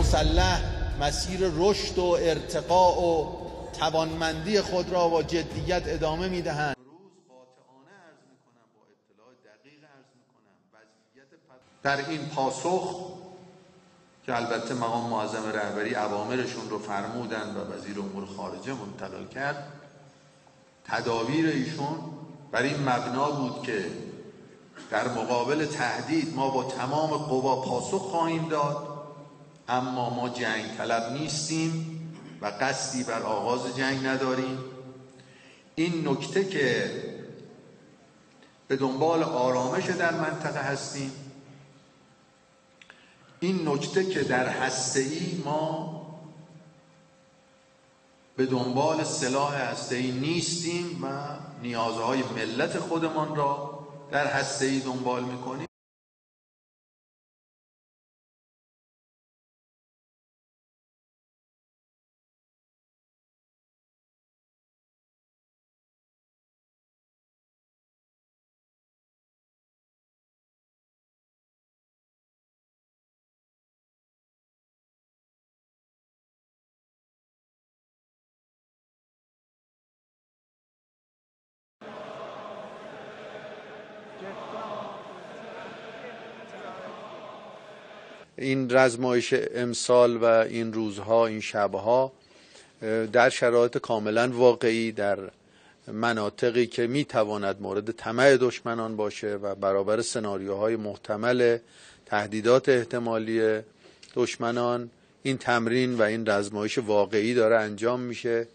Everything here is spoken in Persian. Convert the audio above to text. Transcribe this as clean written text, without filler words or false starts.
مسلح مسیر رشد و ارتقاء و توانمندی خود را با جدیت ادامه می‌دهند. در این پاسخ که البته مقام معظم رهبری اوامرشون رو فرمودند و وزیر امور خارجه منتقل کرد، تدابیر ایشون بر این مبنا بود که در مقابل تهدید ما با تمام قوا پاسخ خواهیم داد، اما ما جنگ طلب نیستیم و قصدی بر آغاز جنگ نداریم. این نکته که به دنبال آرامش در منطقه هستیم، این نکته که در هسته‌ای ما به دنبال سلاح هسته‌ای نیستیم و نیازهای ملت خودمان را در هسته‌ای دنبال می‌کنیم. این رزمایش امسال و این روزها، این شبها در شرایط کاملا واقعی در مناطقی که میتواند مورد طمع دشمنان باشه و برابر سناریوهای محتمل تهدیدات احتمالی دشمنان، این تمرین و این رزمایش واقعی داره انجام میشه